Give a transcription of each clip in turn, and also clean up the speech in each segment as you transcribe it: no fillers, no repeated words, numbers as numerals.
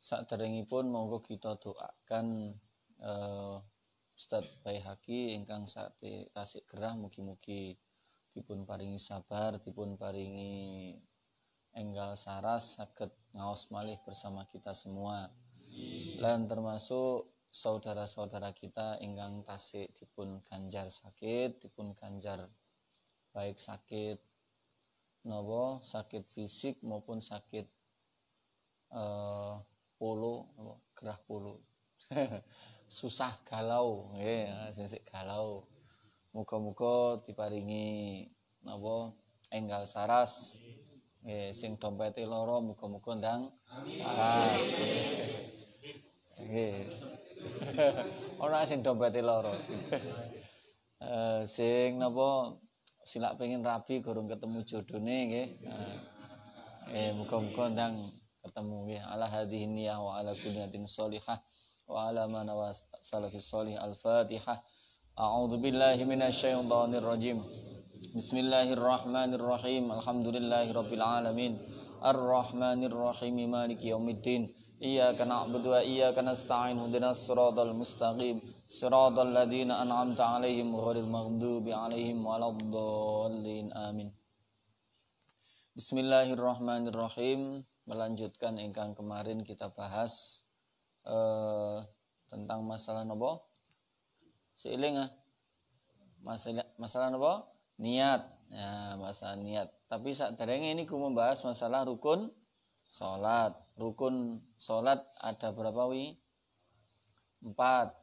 Saderengipun monggo kita doakan Ustadz Baihaqi ingkang tasik gerah mugi-mugi dipun paringi sabar, dipun paringi enggal saras saged ngaos malih bersama kita semua. Lan termasuk saudara-saudara kita ingkang tasik dipun ganjar sakit, dipun ganjar baik sakit sakit fisik maupun sakit polo, gerah polo. Susah galau, sing galau. Muga-muga diparingi enggal saras. Sing dompete loro muga-muga ndang waras. Ora sing dompete loro. Sing silak pengen rabi gorong ketemu jodone nggih. Muga-muga ndang ketemu nggih. Ala hadhihi niyah wa ala kulli niyatin sholihah wa ala man salafis sholih. Al-Fatihah. A'udzu billahi minasyaitonir rajim. Bismillahirrahmanirrahim. Alhamdulillahirabbil alamin. Arrahmanir rahim. Maliki yaumiddin. Iyyaka na'budu wa iyyaka nasta'in. Ihdinas siratal mustaqim. Siratal ladzina an'amta 'alaihim ghairil maghdubi 'alaihim waladdallin. Amin. Bismillahirrahmanirrahim. Melanjutkan ingkang kemarin kita bahas tentang masalah napa? Seiling masalah napa? Niat. Ya, masalah niat. Tapi saderenge ini ku membahas masalah rukun salat. Rukun salat ada berapa wi? 4.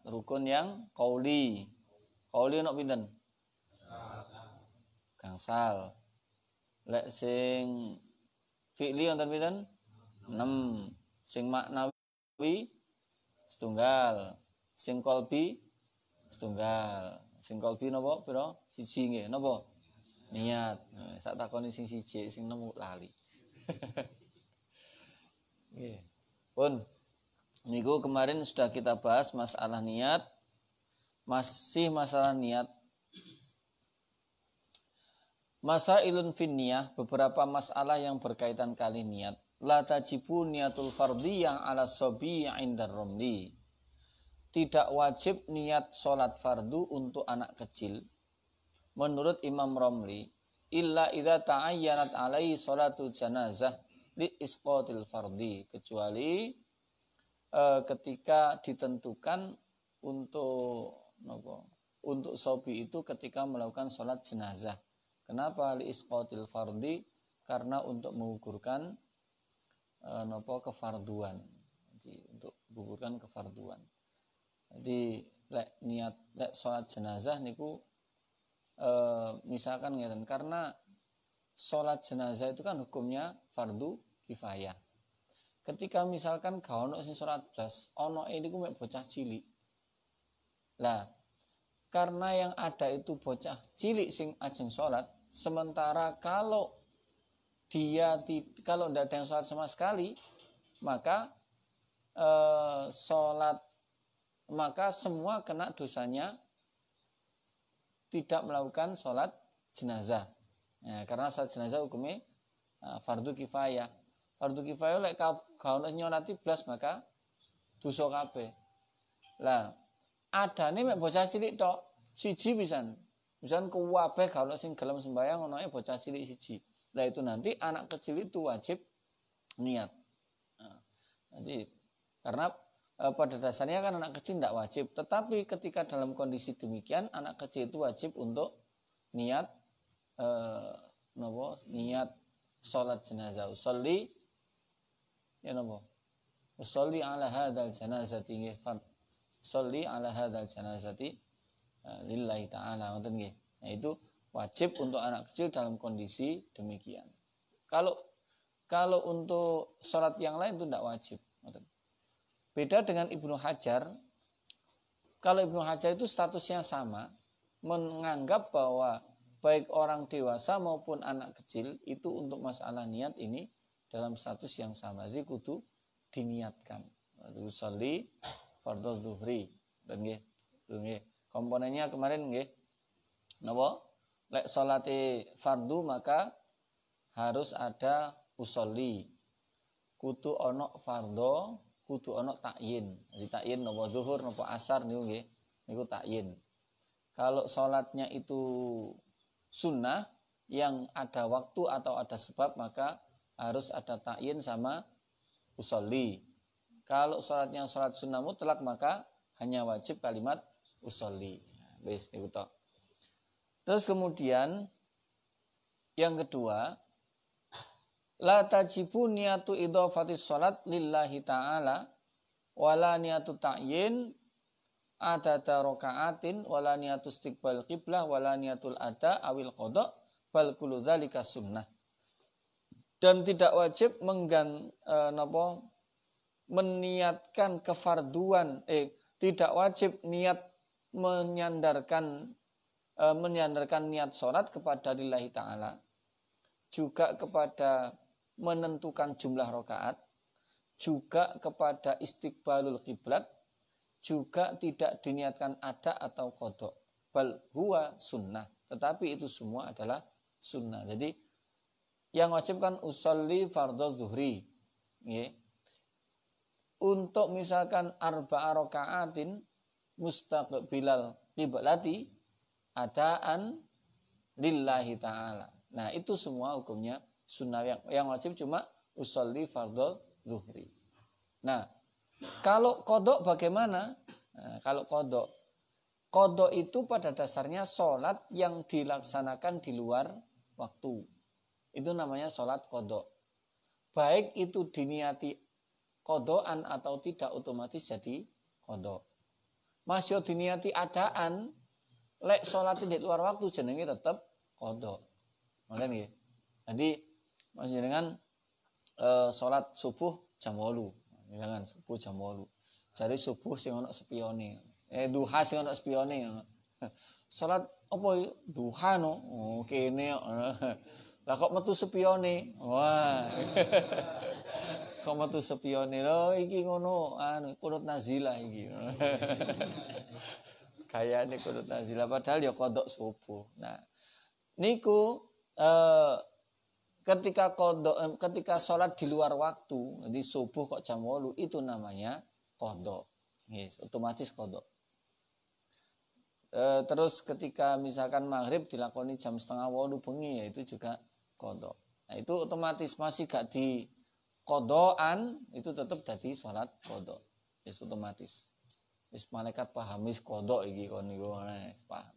Rukun yang qauli. Qauli ono pinten? Gangsal. Lek sing fi'li wonten pinten? 6. Sing maknawi setunggal. Sing qalbi setunggal. Sing qalbi napa pira? Siji nggih. Napa? Niat. Sak takoni sing siji, sing nemu lali. Nggih. Pun niku kemarin sudah kita bahas masalah niat. Masih masalah niat. Masailun finniyah, beberapa masalah yang berkaitan kali niat. La tajibu niatul fardiyah ala sobi indar romli. Tidak wajib niat sholat fardu untuk anak kecil. Menurut Imam Romli, illa idza ta'ayyanat alaihi sholatu janazah li isqatil fardi. Kecuali ketika ditentukan untuk sobi itu ketika melakukan sholat jenazah. Kenapa li isqatil fardi? Karena untuk mengukurkan kefarduan. Jadi untuk mengukurkan kefarduan. Jadi niat sholat jenazah niku misalkan ngeten, karena sholat jenazah itu kan hukumnya fardu kifayah. Ketika misalkan gak ono sing sholat blas, ono niku mek bocah cilik. Lah, karena yang ada itu bocah cilik sing ajeng sholat, sementara kalau tidak ada yang sholat sama sekali, maka maka semua kena dosanya tidak melakukan sholat jenazah. Ya, karena sholat jenazah hukumnya fardu kifayah. Fardu kifayah lek kalau nyolati blas maka dosa kabeh. Lah, adane mek bocah cilik tok, siji pisan. Misalkan kuwabe kalau sing gelem sembahyang onoe bocah cilik siji. Nah itu nanti anak kecil itu wajib niat. Nah, nanti karena pada dasarnya kan anak kecil tidak wajib. Tetapi ketika dalam kondisi demikian anak kecil itu wajib untuk niat niat sholat jenazah. Usolli ya napa? Usolli ala hadzal janazati fard. Sholli ala hadzal janazati lillahi ta'ala. Ngoten nggih. Nah itu wajib untuk anak kecil dalam kondisi demikian. Kalau untuk sholat yang lain itu tidak wajib. Beda dengan Ibnu Hajar. Kalau Ibnu Hajar itu statusnya sama, menganggap bahwa baik orang dewasa maupun anak kecil itu untuk masalah niat ini dalam status yang sama. Jadi kudu diniatkan. Sholli fardhu zuhri. Nggih. Komponennya kemarin nggih. Napa? Lek sholati fardu maka harus ada usolli. Kudu ono fardo, kudu ana takyin. Jadi takyin napa zuhur napa asar niku nggih niku takyin. Kalau sholatnya itu sunnah yang ada waktu atau ada sebab maka harus ada takyin sama usolli. Kalau sholatnya sholat sunnah mutlak maka hanya wajib kalimat usolli. Wis niku tok. Terus kemudian yang kedua, la tajibu niyatu idhafatis sholat lillahi ta'ala wala niyatu ta'yin adada raka'atin wala niyatu istiqbal qiblah wala niyatul ada awil qada bal kullu dzalika sunnah. Dan tidak wajib meniatkan kefarduan tidak wajib niat menyandarkan niat sholat kepada lillahi ta'ala, juga kepada menentukan jumlah rakaat, juga kepada istiqbalul qiblat, juga tidak diniatkan ada atau qada. Bal huwa sunnah, tetapi itu semua adalah sunnah. Jadi yang wajib kan usolli fardhu zuhri. Untuk misalkan arba'a raka'atin mustaqbilal qiblati adaan lillahi ta'ala. Nah itu semua hukumnya sunnah. Yang wajib cuma usolli fardhu zuhri. Nah kalau qada bagaimana? Nah, kalau qada itu pada dasarnya sholat yang dilaksanakan di luar waktu. Itu namanya sholat qada. Baik itu diniati qadaan atau tidak otomatis jadi qada. Masih diniati adaan, lek sholat di luar waktu jenenge tetap qada. Ngoten nggih. Jadi masih dengan sholat subuh jam 8. Misalkan subuh jam 8. Jadi subuh sing ono spione. Duha sing ono spione. Sholat apa duha no? Oh, kene lah kok metu spione. Wah. Kok metu spione lho iki ngono kunut nazilah iki. Kayane kunut nazilah padahal ya qada subuh. Nah, niku ketika sholat di luar waktu, di subuh kok jam 8 itu namanya qada. Yes, otomatis qada. Terus ketika misalkan maghrib dilakoni jam 7:30 bengi ya itu juga qada. Nah, itu otomatis masih gak di qadaan itu tetap dadi sholat qada. Yes, otomatis. Wis malaikat paham wis qada iki kon niku paham.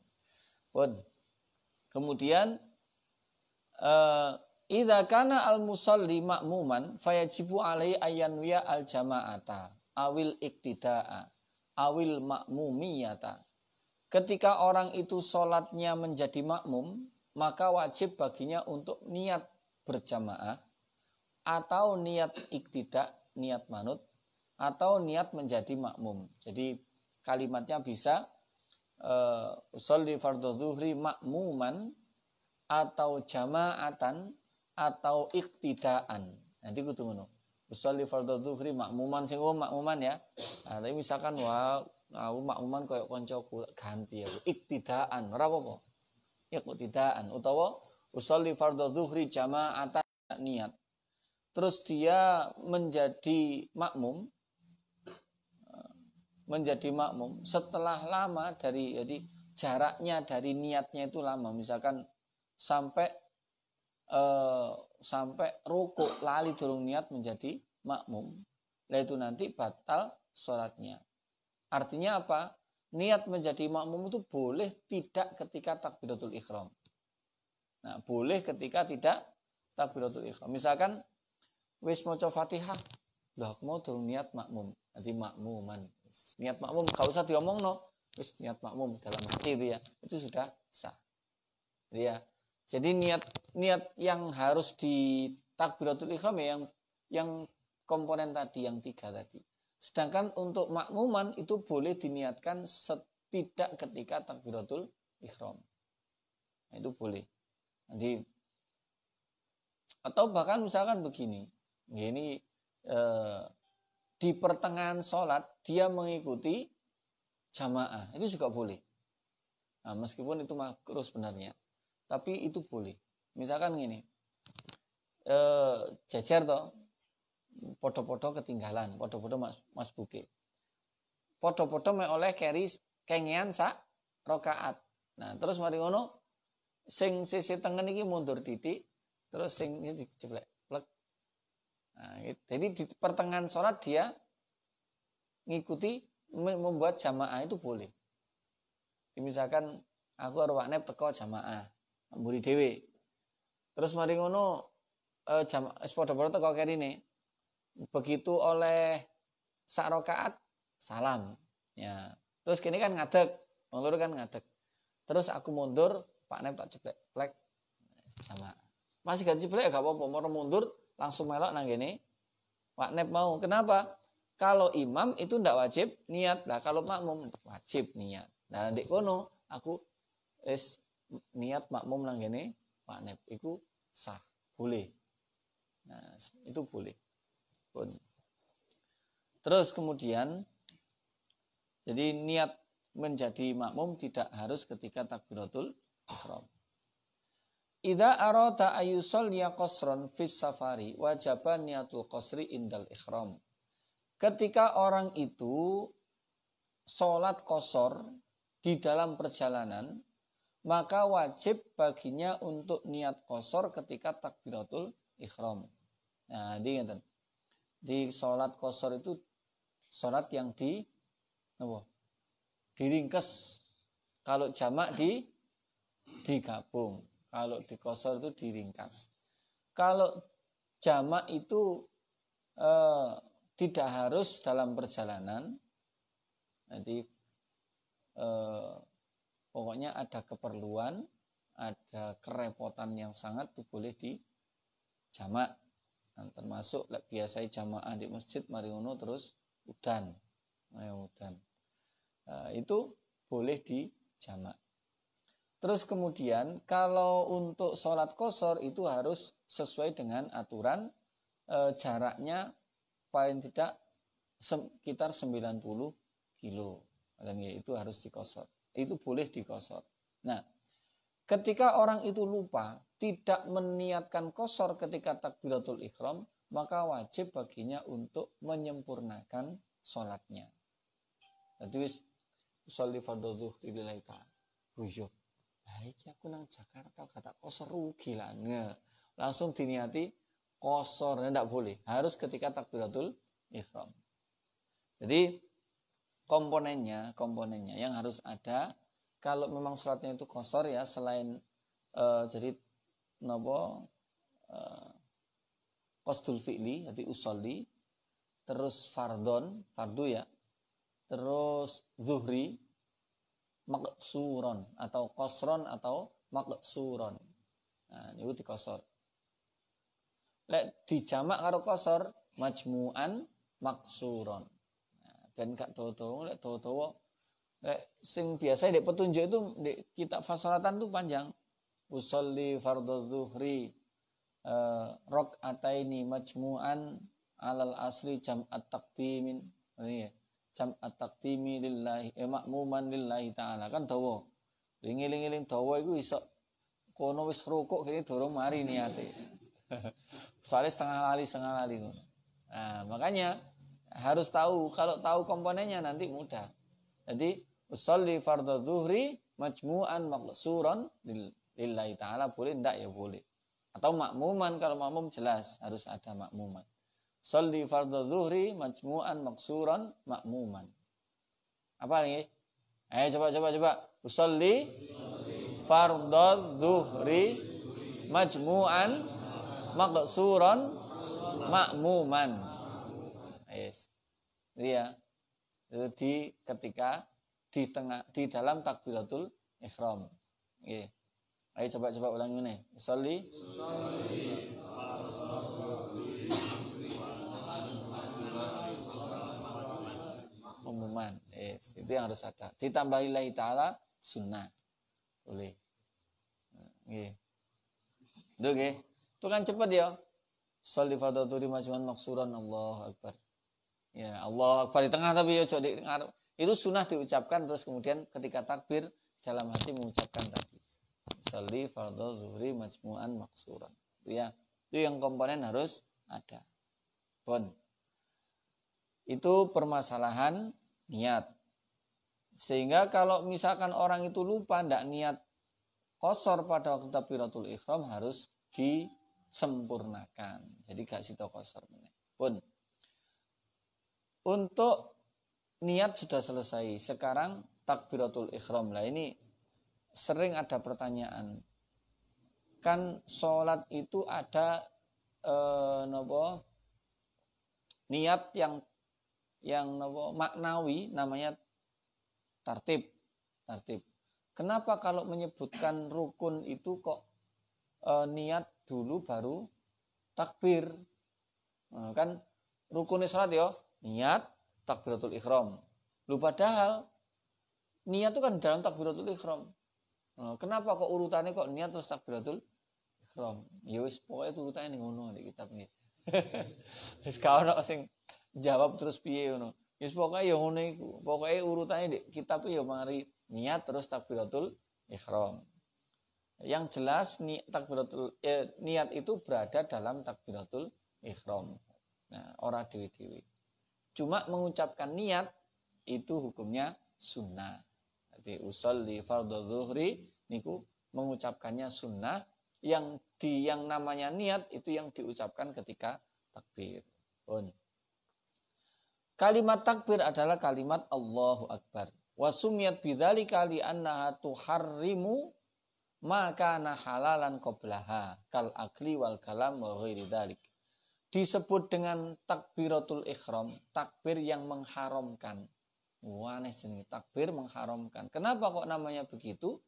Pun. Kemudian idza kana al-musalli ma'muman fayajibu alaihi ayyanwiya al-jama'ata awil iktida'a awil ma'mumiyata. Ketika orang itu sholatnya menjadi makmum, maka wajib baginya untuk niat berjamaah atau niat iktida, niat manut, atau niat menjadi makmum. Jadi kalimatnya bisa usolli fardhu zuhri makmuman atau jama'atan atau iktidaan. Nanti kudu ngono. Usolli fardhu zuhri makmuman sing makmuman ya. Nah, tapi misalkan aku makmuman koyo koncoku ganti aku iktidaan ora apa-apa. Iktidaan utawa usolli fardhu zuhri jama'atan niat. Terus dia menjadi makmum setelah lama jadi jaraknya dari niatnya itu lama, misalkan sampai rukuk lali durung niat menjadi makmum, nah itu nanti batal sholatnya. Artinya apa? Niat menjadi makmum itu boleh tidak ketika takbiratul ihram. Nah, boleh ketika tidak takbiratul ihram. Misalkan wis maca Fatihah, lah aku mau durung niat makmum, nanti makmuman. Niat makmum gak usah diomongno, wis niat makmum dalam hati itu ya, itu sudah sah. Ya. Jadi niat yang harus di takbiratul ihram ya yang komponen tadi yang 3 tadi. Sedangkan untuk makmuman itu boleh diniatkan tidak ketika takbiratul ihram. Nah, itu boleh. Jadi atau bahkan misalkan begini, ini di pertengahan sholat dia mengikuti jamaah, itu juga boleh. Nah, meskipun itu makruh sebenarnya, tapi itu boleh. Misalkan gini, jajar toh, podo-podo ketinggalan, podo-podo mas buke. Podo-podo mek oleh keri kengean sak rakaat. Nah, terus mari ngono sing sisi tengen iki mundur titik, terus sing ini dijeblek plek. Nah, jadi di pertengahan sholat dia ngikuti membuat jamaah itu boleh. Misalkan aku arep wakne teko jamaah, mburi dhewe. Terus mari ngono jamaah padha-padha teko kerine. Begitu oleh sak rakaat salam. Ya. Terus kini kan ngadeg, wong loro kan ngadeg. Terus aku mundur, Pak Nep tak jeblek plek jamaah. Masih gak jeblek gak apa-apa, mau mundur langsung melok nang ngene. Pak Nep mau. Kenapa? Kalau imam itu ndak wajib niat. Lah kalau makmum wajib niat. Nah ndek kono aku niat makmum nang ngene Pak Nep iku sah, boleh. Nah, itu boleh. Pun. Terus kemudian jadi niat menjadi makmum tidak harus ketika takbiratul ihram. Idza arada ayusalliya qasran fis safari wajaba niatul qasri indal ihram. Ketika orang itu sholat qasar di dalam perjalanan, maka wajib baginya untuk niat qasar ketika takbiratul ihram. Nah, di sholat qasar itu sholat yang diringkes. Kalau jamak digabung. Kalau di qasar itu diringkas. Kalau jamak itu tidak harus dalam perjalanan. Nanti pokoknya ada keperluan, ada kerepotan yang sangat itu boleh dijamak. Nah, termasuk biasa jamaah di masjid mari ngono terus udan. Itu boleh dijamak. Terus kemudian kalau untuk sholat qasar itu harus sesuai dengan aturan jaraknya paling tidak sekitar 90 kilo. Dan itu harus diqasar. Itu boleh diqasar. Nah, ketika orang itu lupa tidak meniatkan qasar ketika takbiratul ihram, maka wajib baginya untuk menyempurnakan sholatnya. Jadi sholli fardhu dzuhri lillahi ta'ala. Buyuk. Baik aku nang Jakarta kata qasar rugi lah. Langsung diniati qasar, tidak boleh. Harus ketika takbiratul ihram. Jadi komponennya yang harus ada kalau memang sholatnya itu qasar ya selain jadi qasdul fi'li jadi usolli, terus fardu ya, terus zuhri maqsuron atau qasron atau maqsuron. Nah, itu diqasar. Lek dijamak karo qasar majmu'an maqsuron. Nah, ben gak dawa-dawa, lek dawa-dawa lek sing biasa di petunjuk itu di kitab fasalatan itu panjang. Usolli fardhu zuhri rakaataini majmu'an alal asri jam'at taqdimin. Iya. Jam'at taqdimi lillahi makmuman lillahi ta'ala kan dawa. Ling-eling dawa iku iso kono wis rukuk kene dorong mari niate. Soalnya setengah lali. Nah, makanya harus tahu, kalau tahu komponennya nanti mudah. Jadi usolli fardhu zuhri majmu'an maqsuran lillahi ta'ala boleh ndak ya boleh. Atau makmuman, kalau makmum jelas harus ada makmuman. Sholli fardhu zuhri majmu'an maqsuran makmuman. Apa lagi? Coba. Usolli fardhu zuhri majmu'an maqsuran makmuman. Yes. Iya. Itu ketika di dalam takbiratul ihram. Nggih. Ayo coba ulangi nih. Usolli umuman. Yes, itu yang harus ada. Ditambahi lillahi ta'ala sunnah. Boleh. Nggih. Itu nggih. Itu kan cepat ya. Sholli fardhu dhuhri majmu'an maqsuran Allahu akbar. Ya, Allahu akbar di tengah tapi ya di ngarep. Itu sunnah diucapkan terus kemudian ketika takbir dalam hati mengucapkan tadi. Sholli fardhu dhuhri majmu'an maqsuran. Itu ya. Itu yang komponen harus ada. Pun. Itu permasalahan niat. Sehingga kalau misalkan orang itu lupa ndak niat qasar pada waktu takbiratul ihram harus disempurnakan. Jadi gak sida qasar meneh. Pun. Untuk niat sudah selesai. Sekarang takbiratul ihram. Lah ini sering ada pertanyaan. Kan sholat itu ada niat yang maknawi namanya tartib. Kenapa kalau menyebutkan rukun itu kok niat dulu baru takbir? Kan rukunnya sholat ya, niat takbiratul ihram. Lu padahal niat itu kan dalam takbiratul ihram. Kenapa kok urutannya kok niat terus takbiratul ihram? Ya wis pokoke urutannya ning ngono di kitab nggih. Wis ka ono sing jawab terus piye ngono. Wis pokoke ya ngono iku. Pokoke urutane di kitab ya mari niat terus takbiratul ihram. Yang jelas niat itu berada dalam takbiratul ihram. Nah, ora dewi-dewi. Cuma mengucapkan niat itu hukumnya sunnah. Jadi usolli fardhu zuhri niku mengucapkannya sunnah, yang namanya niat itu yang diucapkan ketika takbir. Kalimat takbir adalah kalimat Allahu Akbar. Wa sumiyat bidzalika li annaha tuharrimu ma kana halalan qablaha kal akli wal kalam wa ghairi dzalik. Disebut dengan takbiratul ihram, takbir yang mengharamkan. Aneh sini, takbir mengharamkan. Kenapa kok namanya begitu?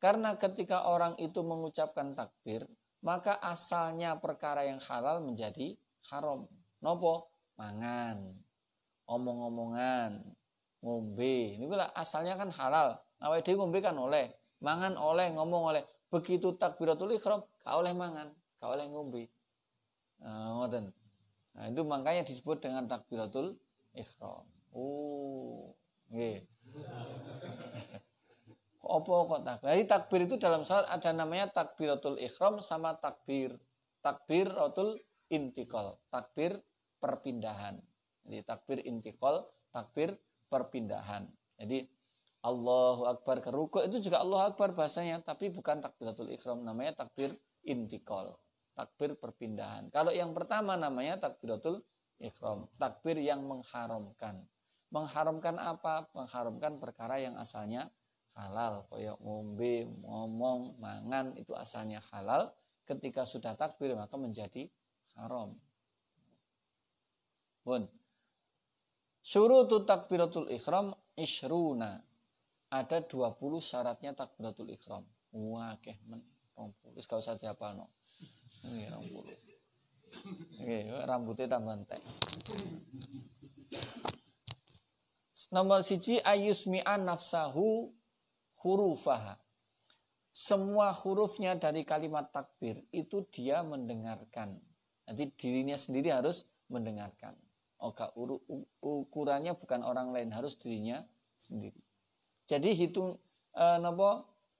Karena ketika orang itu mengucapkan takbir, maka asalnya perkara yang halal menjadi haram. Nopo? Mangan, omong-omongan, ngombe. Ini pula asalnya kan halal. Awake dhewe ngombe kan oleh, mangan oleh, ngomong oleh. Begitu takbiratul ihram, gak oleh mangan, gak oleh ngombe. Ngoten. Nah, itu makanya disebut dengan takbiratul ihram. Nggih. Apa kok takbir? Jadi takbir itu dalam salat ada namanya takbiratul ihram sama takbiratul intiqal, takbir perpindahan. Jadi takbir intiqal, takbir perpindahan. Jadi Allahu Akbar ke ruku itu juga Allahu Akbar bahasanya, tapi bukan takbiratul ihram, namanya takbir intiqal, takbir perpindahan. Kalau yang pertama namanya takbiratul ihram, takbir yang mengharamkan. Mengharamkan apa? Mengharamkan perkara yang asalnya halal, kayak ngombe, ngomong, mangan itu asalnya halal. Ketika sudah takbir maka menjadi haram. Syurutu takbiratul ihram ishruna. Ada 20 syaratnya takbiratul ihram. Wah, keh men 20. Wis gak usah diapalno. Nggih 20. Nggih, rambutnya tambah entek. Nomor 1 ayusmi'an nafsahu hurufaha. Semua hurufnya dari kalimat takbir itu dia mendengarkan. Nanti dirinya sendiri harus mendengarkan. Ukurannya bukan orang lain, harus dirinya sendiri. Jadi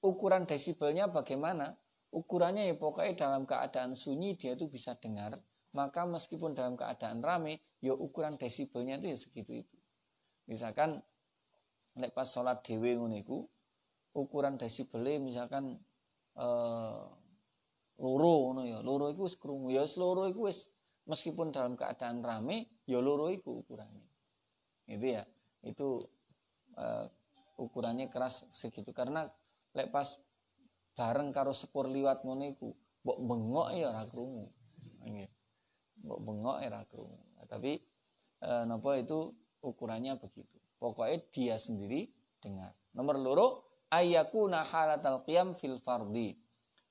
ukuran desibelnya bagaimana? Ukurannya ya pokoknya dalam keadaan sunyi dia itu bisa dengar. Maka meskipun dalam keadaan rame, ya ukuran desibelnya itu ya segitu itu. Misalkan nek pas sholat dhewe ngono iku ukuran desibelnya misalkan loro ngono ya. Loro iku wis krungu ya, loro iku wis meskipun dalam keadaan rame ya loro iku ukurannya. Gitu ya. Itu ukurannya keras segitu karena lek pas bareng karo sepur liwat ngono iku mbok bengok ya ora krungu. Nggih. Mbok bengok ya ora krungu. Tapi napa itu ukurannya begitu. Pokoknya dia sendiri dengar. Nomor 2, ayyakuna halatal qiyam fil fardhi.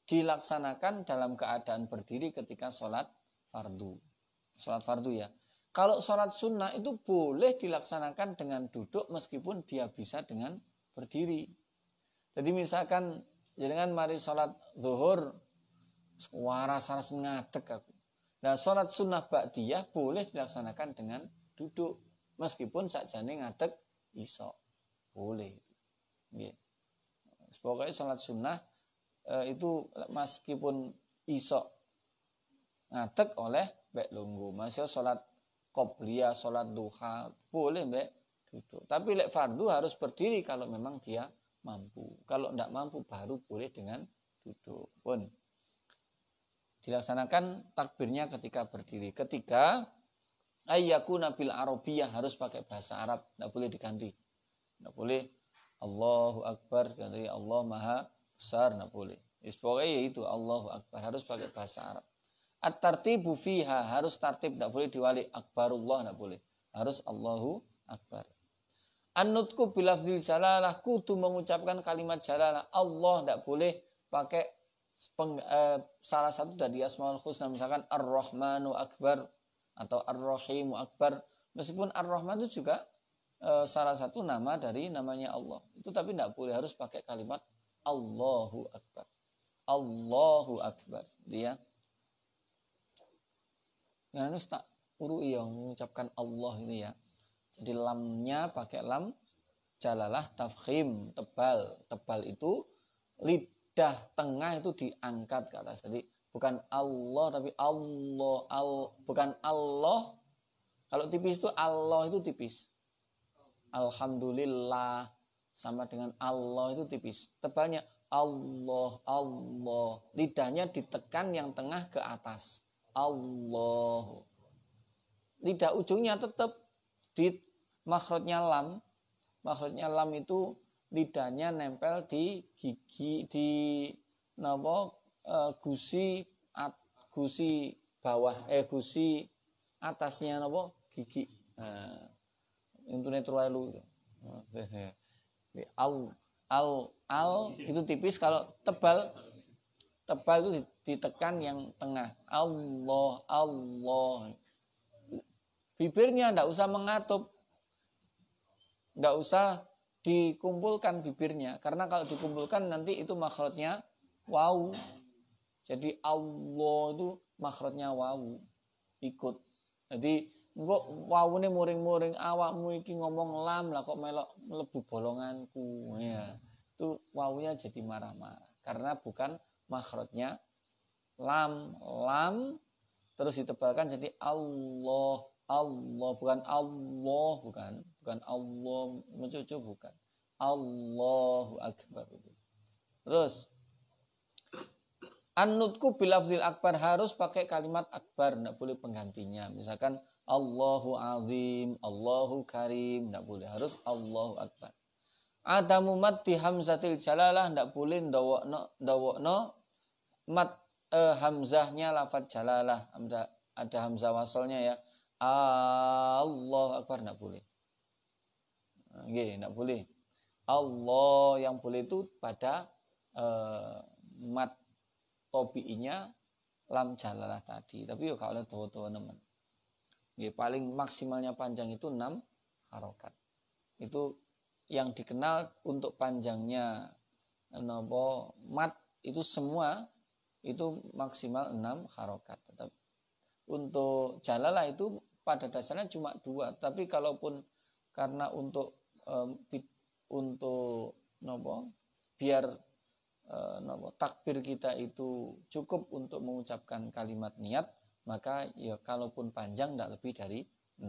Dilaksanakan dalam keadaan berdiri ketika sholat fardu. Sholat fardu ya. Kalau sholat sunnah itu boleh dilaksanakan dengan duduk meskipun dia bisa dengan berdiri. Jadi misalkan jangan mari sholat zuhur waras-waras ngadeg aku. Nah sholat sunnah ba'diyah boleh dilaksanakan dengan duduk. Meskipun sakjane ngadeg iso. Boleh. Nggih. Pokoknya sholat sunnah itu meskipun iso ngadeg oleh bek lungguh. Masih sholat qobliyah, sholat duha, boleh mbak duduk. Tapi lek fardu harus berdiri kalau memang dia mampu. Kalau tidak mampu baru boleh dengan duduk. Pun dilaksanakan takbirnya ketika berdiri. Ketika ayyakuna bil arabiyah harus pakai bahasa Arab, tidak boleh diganti. Tidak boleh Allahu Akbar ganti Allah Maha Besar, tidak boleh. Pokoknya itu Allahu Akbar harus pakai bahasa Arab. At-tartibu fiha harus tartib, tidak boleh diwali akbarullah, tidak boleh. Harus Allahu Akbar. An-nutku bilafdil jalalah, kudu mengucapkan kalimat jalalah. Allah tidak boleh pakai salah satu dari Asmaul Husna, misalkan Ar-Rahmanu Akbar atau Ar-Rahimu Akbar. Meskipun Ar-Rahman itu juga salah satu nama dari namanya Allah. Itu tapi tidak boleh, harus pakai kalimat Allahu Akbar. Allahu Akbar. Dia yang harus tak urui yang mengucapkan Allah ini ya. Jadi lamnya pakai lam jalalah tafkhim, tebal. Tebal itu lidah tengah itu diangkat ke atas. Jadi bukan Allah tapi Allah, bukan Allah. Kalau tipis itu Allah itu tipis. Alhamdulillah sama dengan Allah itu tipis. Tebalnya Allah, Allah. Lidahnya ditekan yang tengah ke atas. Allah. Lidah ujungnya tetap di makhrajnya lam. Makhrajnya lam itu lidahnya nempel di gigi, di gusi bawah, gusi atasnya gigi. Intune terlalu al itu tipis, kalau tebal itu ditekan yang tengah. Allah, Allah. Bibirnya tidak usah mengatup, tidak usah dikumpulkan bibirnya, karena kalau dikumpulkan nanti itu makhrajnya waw. Jadi Allah itu makhrajnya waw ikut. Jadi kok wawune muring-muring, awakmu iki ngomong lam lah kok melok mlebu bolonganku ya. Itu wawunya jadi marah-marah karena bukan makhrajnya lam terus ditebalkan jadi Allah, Allah, bukan Allah, bukan Allah mencucu, bukan Allahu Akbar. Terus an-nutku bilafdil akbar harus pakai kalimat akbar, tidak boleh penggantinya. Misalkan Allahu azim, Allahu karim, tidak boleh, harus Allahu akbar. Adamu mad di hamzatil jalalah, tidak boleh ndawokno mat hamzahnya lafadz jalalah, ada hamzah wasolnya ya. Allah akbar, tidak boleh. Tidak boleh. Allah yang boleh itu pada mat tobi'inya lam jalalah tadi. Tapi yuk kalau dawa-dawa nemen. Paling maksimalnya panjang itu 6 harokat. Itu yang dikenal untuk panjangnya mat itu semua itu maksimal 6 harokat. Untuk jalalah itu pada dasarnya cuma 2. Tapi kalaupun karena untuk biar takbir kita itu cukup untuk mengucapkan kalimat niat, maka ya kalaupun panjang tidak lebih dari 6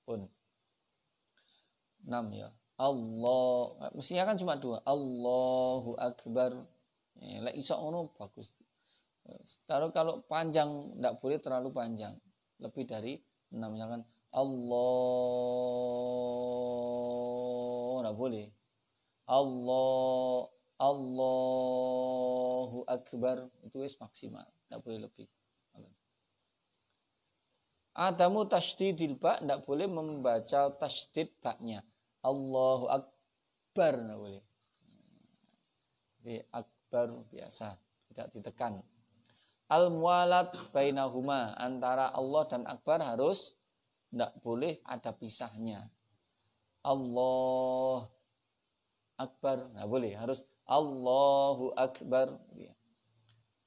pun. 6 ya. Allah, mestinya kan cuma 2. Allahu Akbar. Lek iso ngono bagus. Taruh kalau panjang tidak boleh terlalu panjang. Lebih dari 6, misalkan Allah tidak boleh. Allahu Akbar itu wis maksimal, tidak boleh lebih. Adamu tasydidil ba, tidak boleh membaca tasydid ba-nya. Allahu Akbar tidak boleh. Jadi akbar biasa, tidak ditekan. Al-muwalat bainahuma, antara Allah dan akbar harus tidak boleh ada pisahnya. Allah Akbar, tidak boleh, harus Allahu Akbar.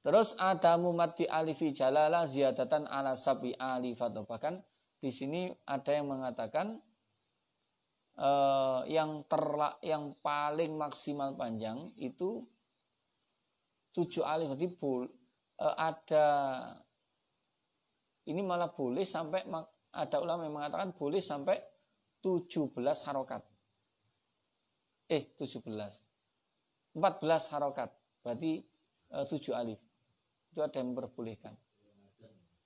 Terus adamu mati alifi jalalah ziyadatan ala sabi alifat. Bahkan di sini ada yang mengatakan yang paling maksimal panjang itu 7 alif. Jadi ada ini malah boleh sampai ada ulama yang mengatakan boleh sampai 17 harokat. 17. 14 harokat. Berarti 7 alif. Itu ada yang memperbolehkan.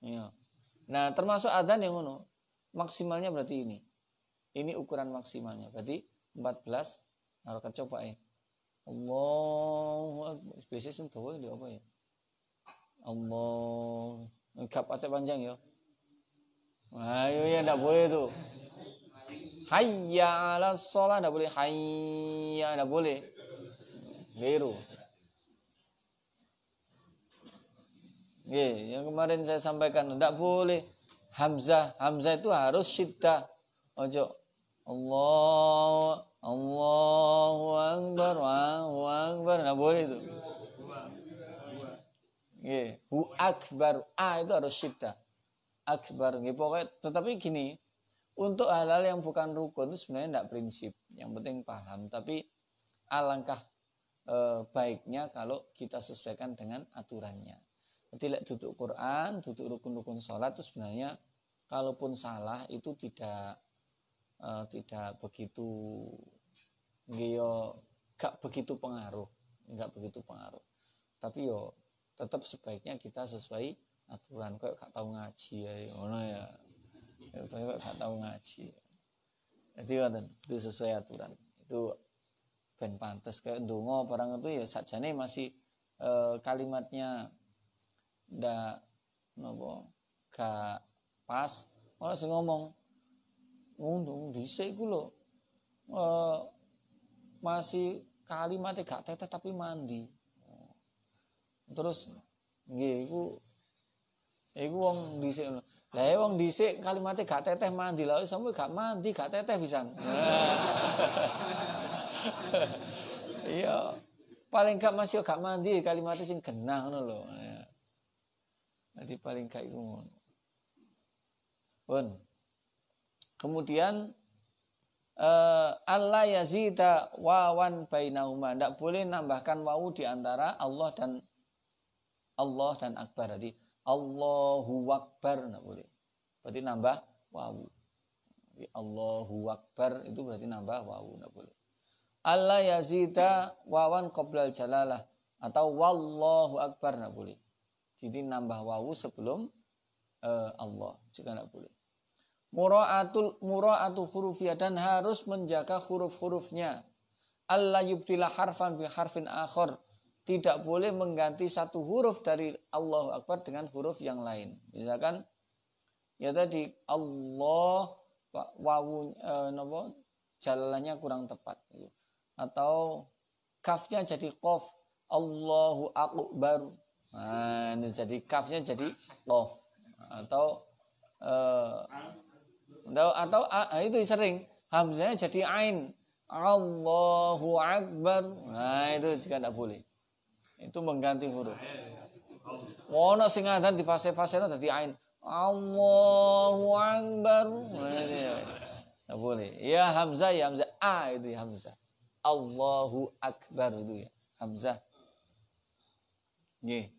Ya. Nah, termasuk adzan yang ngono. Maksimalnya berarti ini. Ini ukuran maksimalnya. Berarti 14 harokat. Coba ya. Allah. Biasanya sentuh ini apa ya? Allah. Gak baca panjang ya. Ayo ya, enggak boleh tuh. Hayya 'alas shalah enggak boleh. Hayya enggak boleh. Biru. Yang kemarin saya sampaikan enggak boleh. Hamzah itu harus syiddah. Ojo. Allahu akbar, Allahu akbar. Enggak boleh itu. Hu akbar. Itu harus syiddah. Akbar. Pokoknya, tetapi gini. Untuk hal-hal yang bukan rukun itu sebenarnya tidak prinsip. Yang penting paham. Tapi alangkah baiknya kalau kita sesuaikan dengan aturannya. Jadi duduk Quran, duduk rukun-rukun sholat itu sebenarnya kalaupun salah itu tidak begitu gak begitu pengaruh. Tapi tetap sebaiknya kita sesuai aturan. Kok gak tahu ngaji ya. Kok gak tahu ngaji. Jadi itu sesuai aturan. Itu ben pantes kayak ndonga barang itu ya sakjane masih kalimatnya ndak gak pas. Ora sing ngomong ngundung dhisik iku lho. Masih kalimatnya gak teteh tapi mandi. Terus nggih iku wong dhisik. Lah wong dhisik kalimatnya gak teteh mandi, lha sampe gak mandi gak teteh pisan. Iya. Paling gak masih gak mandi kalimatnya sing genah ngono lho. Jadi paling gak iku ngono. Pun. Kemudian Allah yazida wawan bainahuma. Ndak boleh nambahkan wawu di antara Allah dan akbar. Jadi Allahu akbar ndak boleh. Berarti nambah wawu. Jadi Allahu akbar itu berarti nambah wawu ndak boleh. Allah yazida wawan qoblal jalalah atau wallahu akbar ndak boleh. Jadi nambah wawu sebelum Allah juga ndak boleh. Mura'atu hurufiyah dan harus menjaga huruf-hurufnya. Allah yubtila harfan bi harfin akhar. Tidak boleh mengganti satu huruf dari Allahu Akbar dengan huruf yang lain. Misalkan ya tadi Allah wawu jalalanya kurang tepat gitu. Atau kafnya jadi qaf, Allahu akbar. Nah, ini jadi kafnya jadi qaf. Atau itu sering hamzanya jadi ain, Allahu akbar. Nah, itu juga tidak boleh. Itu mengganti huruf. Ono sing adzan di fase-fasenya dadi ain. Allahu akbar. Enggak boleh. Ya hamzah itu ya hamzah. Allahu akbar itu ya hamzah. Nggih.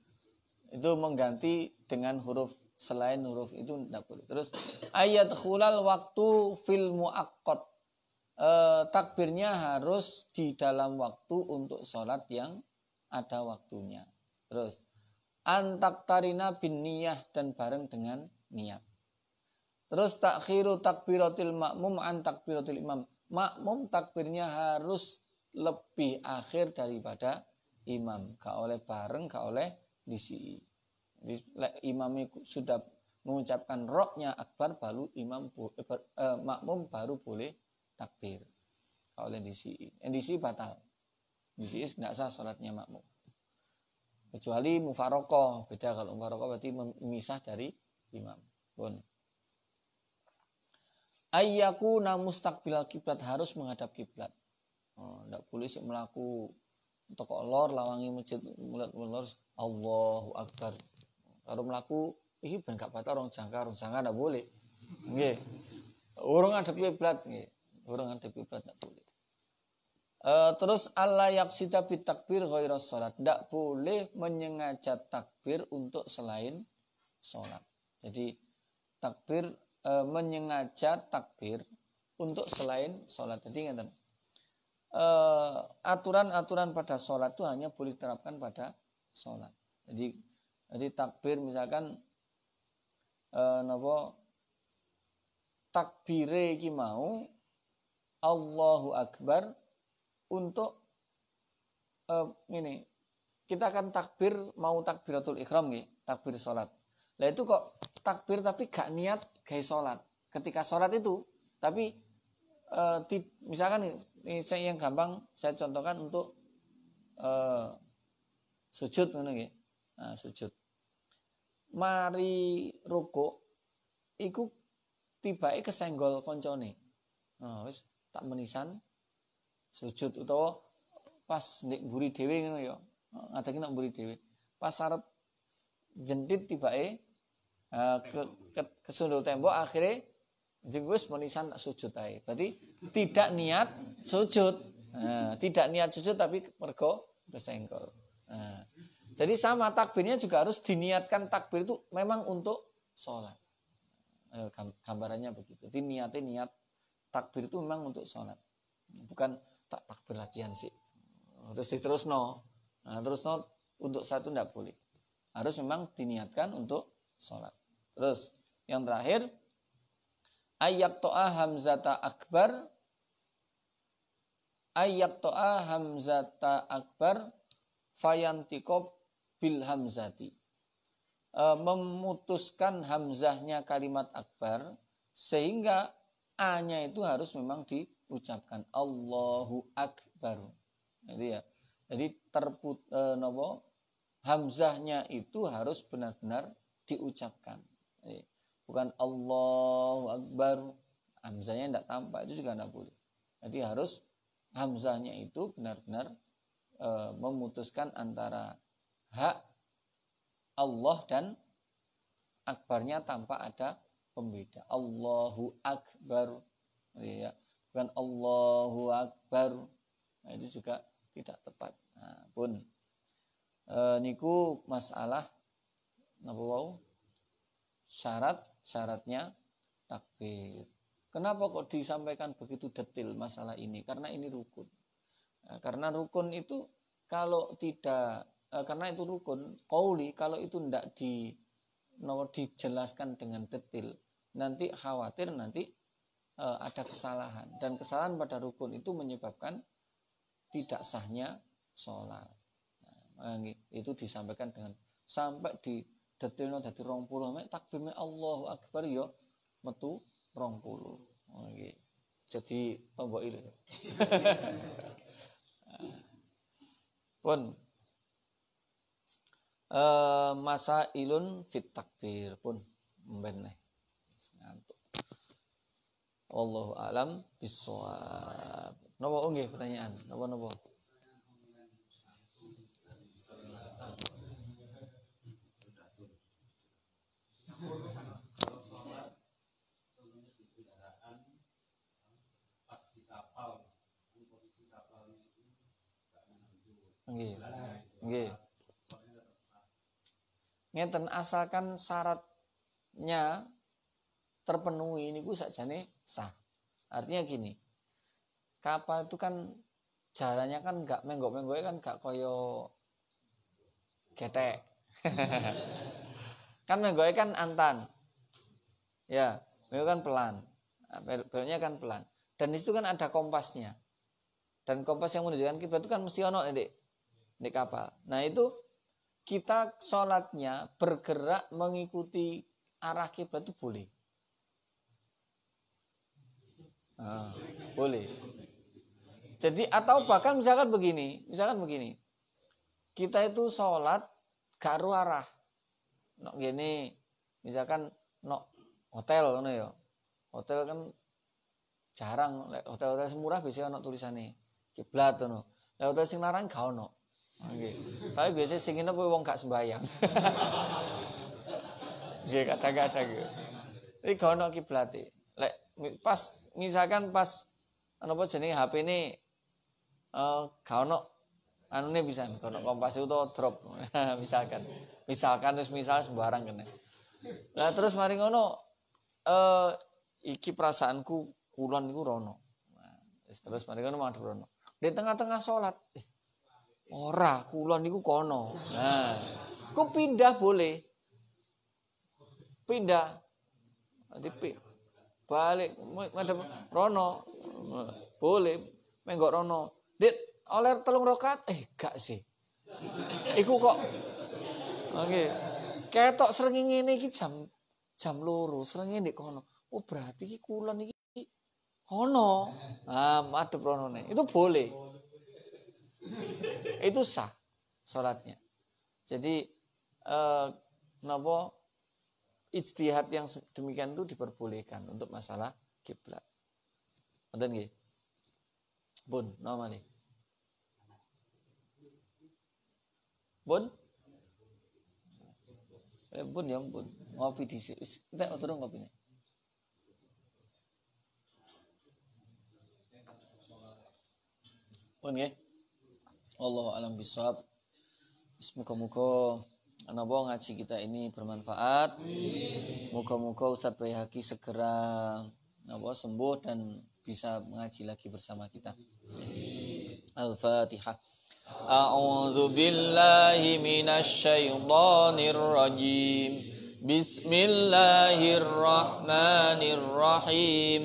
Itu mengganti dengan huruf selain huruf itu enggak boleh. Terus ayat khulal waktu fil muaqqat. Takbirnya harus di dalam waktu untuk sholat yang ada waktunya. Terus antak tarina bin niyah dan bareng dengan niat. Terus takhiru takbiratil makmum an takbiratil imam. Makmum takbirnya harus lebih akhir daripada imam. Gak oleh bareng, gak oleh disi. Imam sudah mengucapkan roknya akbar baru makmum baru boleh takbir. Gak oleh disi. Disi batal. Disi tidak sah sholatnya makmum. Kecuali mufarokoh. Beda kalau mufarokoh berarti memisah dari imam. Pun. Ayyakuna mustaqbilal kiblat harus menghadap kiblat. Tidak boleh sih melaku toko lor lawangi masjid mulat lor Allahu akbar. Kalau melaku ini ben gak batal orang jangka tidak boleh. Nggih. Urung ngadep kiblat nggih. Urung ngadep kiblat tidak boleh. Terus Allah yaksida bit takbir ghairas salat. Tidak boleh menyengaja takbir untuk selain salat. Jadi takbir menyengaja takbir untuk selain sholat. Jadi ngeten. Aturan-aturan pada sholat itu hanya boleh diterapkan pada sholat. Jadi takbir misalkan takbire iki mau Allahu Akbar untuk ini kita akan takbir mau takbiratul ihram nggih, takbir sholat. Lah itu kok takbir tapi gak niat gawe sholat. Ketika sholat itu tapi misalkan ini yang gampang saya contohkan untuk sujud ngono nggih. Nah, sujud. Mari rukuk iku tibake kesenggol koncone. Nah, wis tak menisan sujud utawa pas nek mburi dhewe ngono ya. Ngadeg nek mburi dhewe. Pas arep jentit tibake kesundul tembok akhirnya jeng wis menisan sujud ae. Berarti tidak niat sujud. Nah, tidak niat sujud tapi mergo kesenggol. Nah, jadi sama takbirnya juga harus diniatkan takbir itu memang untuk sholat. Gambarannya begitu. Jadi niat takbir itu memang untuk sholat. Bukan takbir latihan sih. Terus no. Nah, terus no untuk satu tidak boleh. Harus memang diniatkan untuk sholat. Terus yang terakhir ayyaqta'a hamzata akbar fayantiqob bil hamzati. Memutuskan hamzahnya kalimat akbar sehingga a-nya itu harus memang diucapkan Allahu Akbar. Jadi ya. Jadi hamzahnya itu harus benar-benar diucapkan. Jadi, bukan Allahu Akbar, hamzahnya tidak tampak, itu juga tidak boleh. Jadi harus hamzahnya itu benar-benar memutuskan antara hak Allah dan akbarnya tanpa ada pembeda. Allahu Akbar, ya, bukan Allahu Akbar. Nah, itu juga tidak tepat. Nah, pun niku masalah napa wau syaratnya takbir. Kenapa kok disampaikan begitu detail masalah ini? Karena ini rukun. Nah, karena rukun itu kalau tidak karena itu rukun qauli, kalau itu tidak dijelaskan dengan detail, nanti khawatir ada kesalahan, dan kesalahan pada rukun itu menyebabkan tidak sahnya sholat. Nah, itu disampaikan dengan sampai di detailnya dari 20 mek takbirnya Allahu Akbar ya metu 20. Nggih. Jadi tombok itu. Pun masa ilun fit takbir pun mbeneh ngantuk. Wallahu alam bisawab. Napa nggih pertanyaan? Napa? Nggih. Ngeten asalkan syaratnya terpenuhi niku sakjane sah. Artinya gini. Kapal itu kan jalannya kan enggak menggok-menggok kan enggak koyo getek. Kan menggoknya kan antan. Ya, menggok kan pelan. Beloknya kan pelan. Dan di situ kan ada kompasnya. Dan kompas yang menunjukkan kiblat itu kan mesti ono di kapal. Nah, itu kita sholatnya bergerak mengikuti arah kiblat itu boleh. Nah, boleh. Jadi atau bahkan misalkan begini, kita itu sholat gak ru arah, nok gini, misalkan nok hotel kan ya, hotel kan jarang, hotel semurah biasanya nok tulisannya kiblat kan, hotel sing larang gak ono. Nggih. Saya biasa sing ngene wong gak sembayang. Nggih kadang-kadang gitu. Iki gak ono kiblate. Lek pas misalkan pas apa jenenge HP ini gak ono anune pisan, gak ono kompas utawa drop. Misalkan terus misal sembarang kene. Lah terus mari ngono iki perasaanku kulon niku rono. Nah, terus mari ngono madhep rono. Di tengah-tengah salat, ora kulon niku kono. Nah, ku pindah boleh. Pindah. Balik madhep rono. Boleh menggok rono. Dit oleh 3 rakaat gak sih. Iku kok oke. Ketok srengenge ngene iki jam 2 srengenge ndek kono. Oh berarti iki kulon iki kono. Ah madhep ronone. Itu boleh. Itu sah salatnya. Jadi napa ijtihad yang demikian itu diperbolehkan untuk masalah kiblat. Ngoten nggih. Bun, nama nih. Bun? Bun ya bun. Ngopi di sini. Kita turun ngopinya. Bun nggih. Allahu a'lam bishawab. Muga-muga napa ngaji kita ini bermanfaat. Muga-muga Ustadz Baihaqi segera napa sembuh dan bisa mengaji lagi bersama kita. Al-Fatihah. A'udzu billahi minasy syaithanir rajim. Bismillahirrahmanirrahim.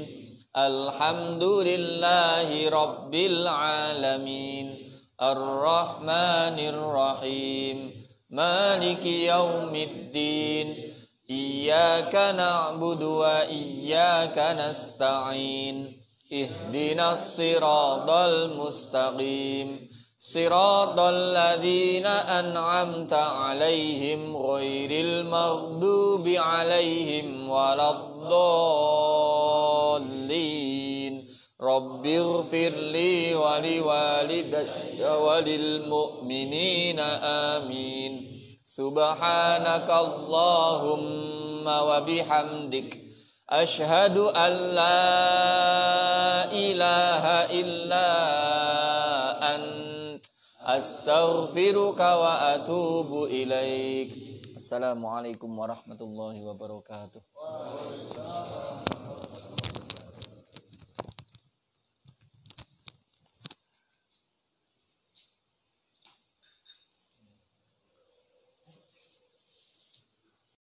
Alhamdulillahi rabbil alamin. Ar-Rahmanir Rahim. Maliki yaumiddin. Iyyaka na'budu wa iyyaka nasta'in. Ihdinas siratal mustaqim. Siratal ladzina an'amta 'alaihim ghairil maghdubi 'alaihim waladdallin. Rabbighfirli wa liwalidayya wa lil mu'minina amin. Subhanakallahumma wa bihamdik asyhadu an la ilaha illa ant astaghfiruka wa atubu ilaik. Assalamualaikum warahmatullahi wabarakatuh.